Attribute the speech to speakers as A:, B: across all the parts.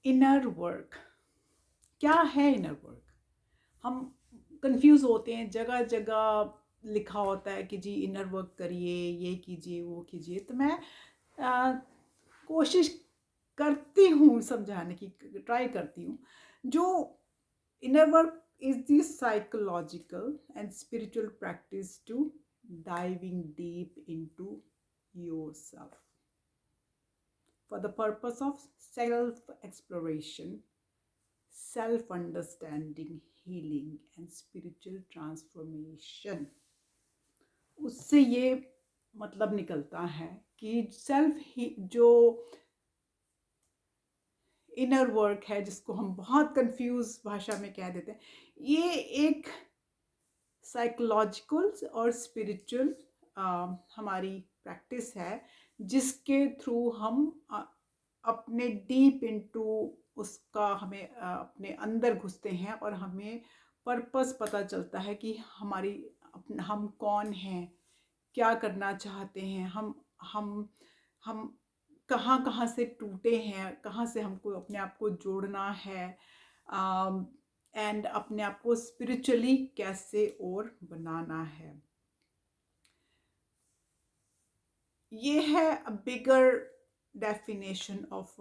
A: Inner work क्या है? Inner work हम कंफ्यूज होते हैं, जगह जगह लिखा होता है कि जी इनर वर्क करिए, ये कीजिए, वो कीजिए। तो मैं आ, कोशिश करती हूँ समझाने की, ट्राई करती हूँ। जो inner work is the psychological and spiritual practice to diving deep into yourself for the purpose of self exploration, self understanding, healing and spiritual transformation। उससे ये मतलब निकलता है कि सेल्फ ही जो इनर वर्क है, जिसको हम बहुत कंफ्यूज भाषा में कह देते हैं, ये एक साइकोलॉजिकल और स्पिरिचुअल हमारी प्रैक्टिस है, जिसके थ्रू हम अपने डीप इनटू उसका हमें अपने अंदर घुसते हैं और हमें पर्पस पता चलता है कि हमारी हम कौन हैं, क्या करना चाहते हैं, हम कहाँ कहाँ से टूटे हैं, कहाँ से हमको अपने आप को जोड़ना है, एंड अपने आप को स्पिरिचुअली कैसे और बनाना है। ये है अ बिगर डेफिनेशन ऑफ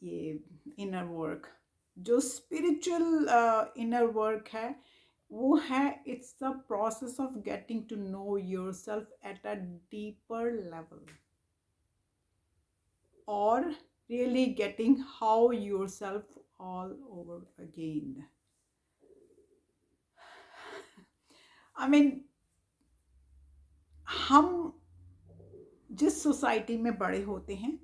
A: ये इनर वर्क। जो स्पिरिचुअल इनर वर्क है वो है, it's the process of getting to know yourself at a deeper level और really getting how yourself all over again। I mean, हम जिस society में बड़े होते हैं,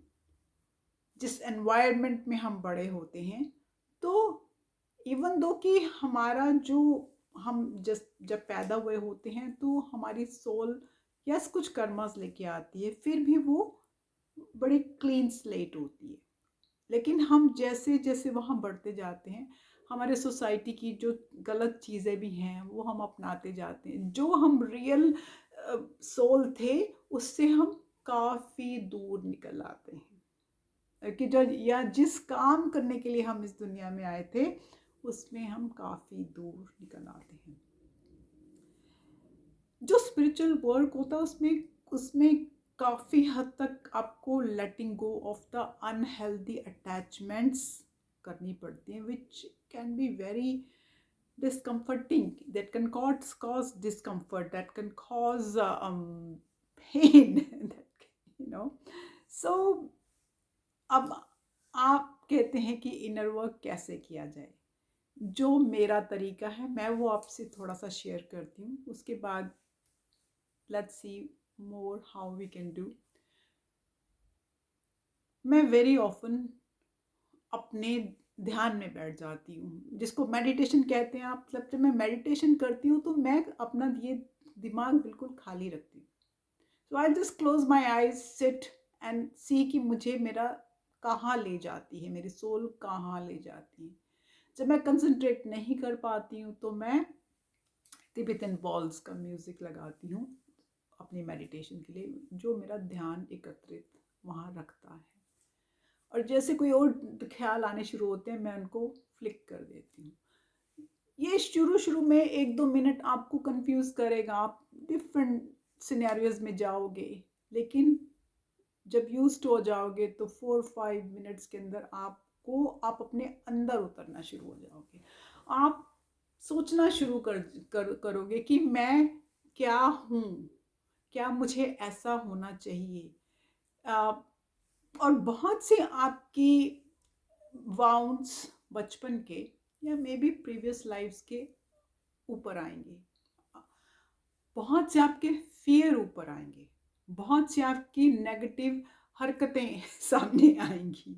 A: जिस एनवायरनमेंट में हम बड़े होते हैं, तो इवन दो कि हमारा जो हम जब पैदा हुए होते हैं तो हमारी सोल यस कुछ कर्मस लेके आती है, फिर भी वो बड़ी क्लीन स्लेट होती है। लेकिन हम जैसे जैसे वहाँ बढ़ते जाते हैं, हमारे सोसाइटी की जो गलत चीज़ें भी हैं वो हम अपनाते जाते हैं। जो हम रियल सोल थे उससे हम काफ़ी दूर निकल आते हैं, कि जो या जिस काम करने के लिए हम इस दुनिया में आए थे उसमें हम काफ़ी दूर निकल आते हैं। जो स्पिरिचुअल वर्क होता है उसमें उसमें काफ़ी हद तक आपको लेटिंग गो ऑफ द अनहेल्दी अटैचमेंट्स करनी पड़ती हैं, which can be very discomforting, that can cause discomfort, that can cause pain that so अब आप कहते हैं कि इनर वर्क कैसे किया जाए। जो मेरा तरीका है मैं वो आपसे थोड़ा सा शेयर करती हूँ, उसके बाद let's see more how we can do. मैं वेरी ऑफन अपने ध्यान में बैठ जाती हूँ, जिसको मेडिटेशन कहते हैं आप। जब मैं मेडिटेशन करती हूँ तो मैं अपना ये दिमाग बिल्कुल खाली रखती हूँ। So I just close my eyes, sit and see कि मुझे मेरा कहाँ ले जाती है, मेरी सोल कहाँ ले जाती है। जब मैं कंसंट्रेट नहीं कर पाती हूँ तो मैं तिब्बतन बॉल्स का म्यूज़िक लगाती हूँ अपनी मेडिटेशन के लिए, जो मेरा ध्यान एकत्रित वहाँ रखता है। और जैसे कोई और ख्याल आने शुरू होते हैं मैं उनको फ्लिक कर देती हूँ। ये शुरू में 1-2 मिनट आपको कंफ्यूज करेगा, आप डिफरेंट सिनेरियोज में जाओगे, लेकिन जब यूज्ड हो जाओगे तो 4-5 मिनट्स के अंदर आप अपने अंदर उतरना शुरू हो जाओगे। आप सोचना शुरू करोगे कि मैं क्या हूँ, क्या मुझे ऐसा होना चाहिए। और बहुत से आपकी वाउंड्स बचपन के या मे बी प्रीवियस लाइफ्स के ऊपर आएंगे, बहुत से आपके फियर ऊपर आएंगे, बहुत सी आपकी नेगेटिव हरकतें सामने आएंगी,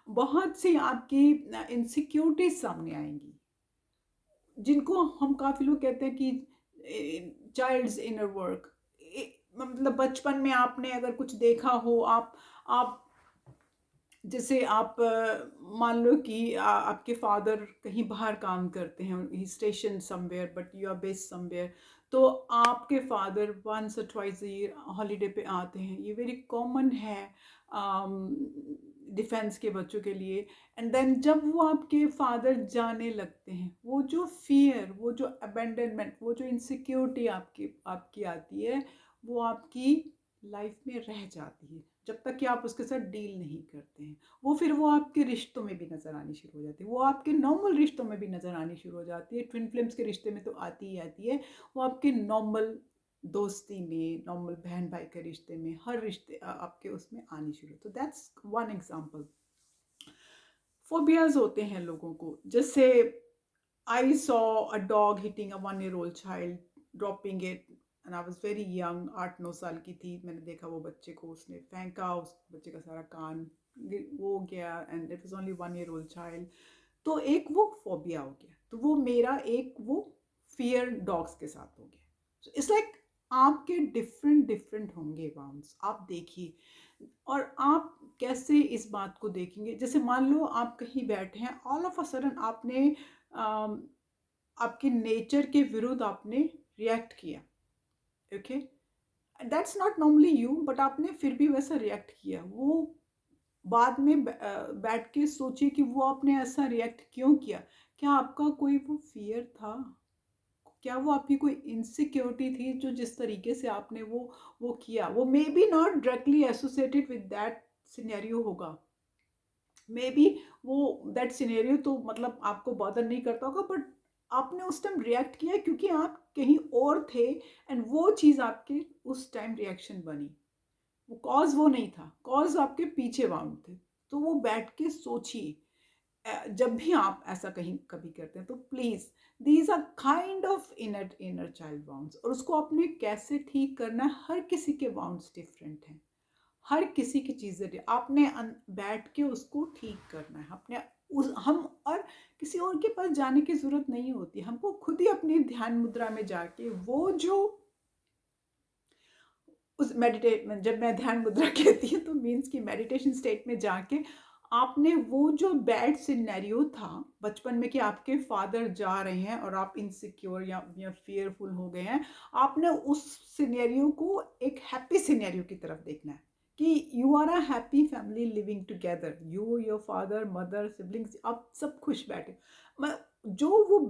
A: बहुत सी आपकी इनसिक्योरिटीज सामने आएंगी, जिनको हम काफ़ी लोग कहते हैं कि चाइल्ड्स इनर वर्क। मतलब बचपन में आपने अगर कुछ देखा हो, आप जैसे आप मान लो कि आपके फादर कहीं बाहर काम करते हैं, he station somewhere but you are based somewhere, तो आपके father once or twice a year holiday पे आते हैं, ये वेरी कॉमन है डिफेंस के बच्चों के लिए। एंड देन जब वो आपके फादर जाने लगते हैं, वो जो फियर, वो जो अबेंडनमेंट, वो जो इनसिक्योरिटी आपकी आपकी आती है, वो आपकी लाइफ में रह जाती है जब तक कि आप उसके साथ डील नहीं करते हैं। वो फिर वो आपके रिश्तों में भी नज़र आनी शुरू हो जाती है, वो आपके नॉर्मल रिश्तों में भी नज़र आनी शुरू हो जाती है। ट्विन फ्लेम्स के रिश्ते में तो आती ही आती है, वो आपके नॉर्मल दोस्ती में, नॉर्मल बहन भाई के रिश्ते में, हर रिश्ते आपके उसमें आनी शुरू। तो दैट्स वन एग्जांपल। फोबियाज होते हैं लोगों को, जैसे I saw a dog hitting a 1 year old child, dropping it, and I was very young, 8-9 साल की थी। मैंने देखा वो बच्चे को उसने फेंका, उस बच्चे का सारा कान वो गया, and it was only 1 year old child. तो एक वो फोबिया हो गया, तो वो मेरा एक वो फियर डॉग्स के साथ हो गया। सो इट्स लाइक आपके डिफरेंट डिफरेंट होंगे बाउंड्स, आप देखिए। और आप कैसे इस बात को देखेंगे, जैसे मान लो आप कहीं बैठे हैं, ऑल ऑफ अ सडन आपने आपके नेचर के विरुद्ध आपने रिएक्ट किया, okay, that's not normally you, but आपने फिर भी वैसा रिएक्ट किया। वो बाद में बैठ के सोचिए कि वो आपने ऐसा रिएक्ट क्यों किया। क्या आपका कोई वो फियर था? क्या वो आपकी कोई इनसिक्योरिटी थी जो जिस तरीके से आपने वो किया? वो may be not directly associated with that scenario होगा, मे बी वो दैट सिनेरियो तो मतलब आपको बॉदर नहीं करता होगा, बट आपने उस टाइम रिएक्ट किया क्योंकि आप कहीं और थे, एंड वो चीज़ आपके उस टाइम रिएक्शन बनी। वो कॉज वो नहीं था, कॉज आपके पीछे बाउंड थे। तो वो बैठ के सोचिए, जब भी आप ऐसा कहीं कभी करते हैं तो please, these are kind of inner inner child wounds, और उसको आपने कैसे ठीक करना है। हर किसी के बाउंड्स डिफरेंट हैं, हर किसी की चीज़ें आपने बैठ के उसको ठीक करना है अपने हम, और किसी और के पास जाने की जरूरत नहीं होती। हमको खुद ही अपनी ध्यान मुद्रा में जाके वो जो उस मेडिटेट, जब मैं ध्यान मुद्रा कहती हूँ तो मीन्स कि मेडिटेशन स्टेट में जाके आपने वो जो बैड सिनेरियो था बचपन में कि आपके फादर जा रहे हैं और आप इनसिक्योर या फियरफुल हो गए हैं, आपने उस सिनेरियो को एक हैप्पी सिनेरियो की तरफ देखना है कि you are a happy family living together, you, your father, mother, siblings, आप सब खुश बैठे। जो वो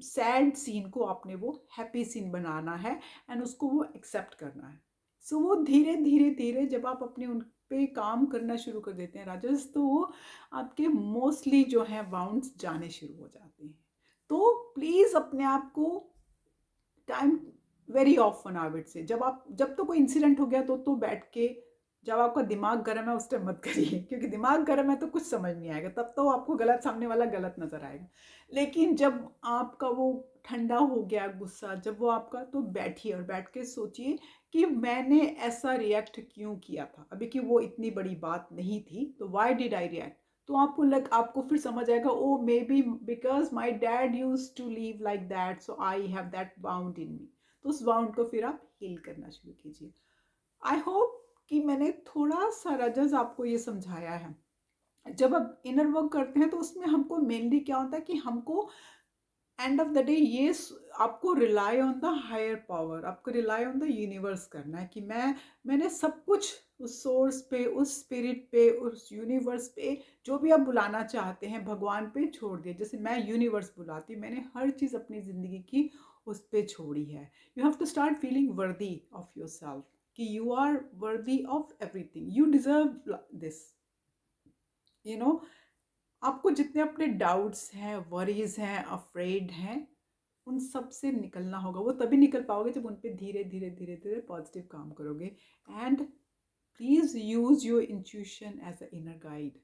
A: सैड सीन को आपने वो हैप्पी सीन बनाना है, एंड उसको वो एक्सेप्ट करना है। सो वो धीरे धीरे धीरे जब आप अपने उन पे काम करना शुरू कर देते हैं राजस, तो वो आपके मोस्टली जो है बाउंड्स जाने शुरू हो जाते हैं। तो प्लीज़ अपने आप को टाइम वेरी ऑफन हैबिट से, जब तो कोई इंसिडेंट हो गया तो बैठ के, जब आपका दिमाग गर्म है उस टाइम मत करिए, क्योंकि दिमाग गर्म है तो कुछ समझ नहीं आएगा, तब तो आपको गलत, सामने वाला गलत नजर आएगा। लेकिन जब आपका वो ठंडा हो गया गुस्सा, जब वो आपका, तो बैठिए और बैठ के सोचिए कि मैंने ऐसा रिएक्ट क्यों किया था अभी, कि वो इतनी बड़ी बात नहीं थी, तो वाई डिड आई रिएक्ट। तो आपको फिर समझ आएगा, oh maybe because my dad use to live like that, so I have that bound in me. तो उस बाउंड को फिर आप हील करना शुरू कीजिए। आई होप कि मैंने थोड़ा सा रजस आपको ये समझाया है। जब आप इनर वर्क करते हैं तो उसमें हमको मेनली क्या होता है कि हमको एंड ऑफ द डे ये आपको rely on the higher power, आपको रिलाई ऑन द यूनिवर्स करना है कि मैंने सब कुछ उस सोर्स पे, उस स्पिरिट पे, उस यूनिवर्स पे, जो भी आप बुलाना चाहते हैं, भगवान पे छोड़ दिया। जैसे मैं यूनिवर्स बुलाती, मैंने हर चीज़ अपनी ज़िंदगी की उस पर छोड़ी है। You have to start feeling worthy of yourself, कि you are worthy of everything, you deserve this, you know. आपको जितने अपने डाउट्स हैं, वरीज हैं, अफ्रेड हैं, उन सब से निकलना होगा। वो तभी निकल पाओगे जब उन पे धीरे धीरे धीरे धीरे पॉजिटिव काम करोगे। And please use your intuition as a inner guide.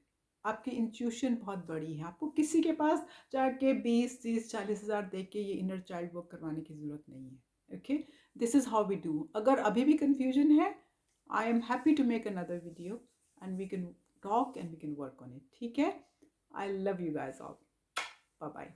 A: आपकी इंट्यूशन बहुत बड़ी है, आपको किसी के पास जाके 20, 30, 40 हज़ार दे के ये इनर चाइल्ड वर्क करवाने की ज़रूरत नहीं है। Okay, this is how we do. अगर अभी भी कन्फ्यूजन है, I am happy to make another video and we can talk and we can work on it. ठीक है, I love you guys all. Bye bye.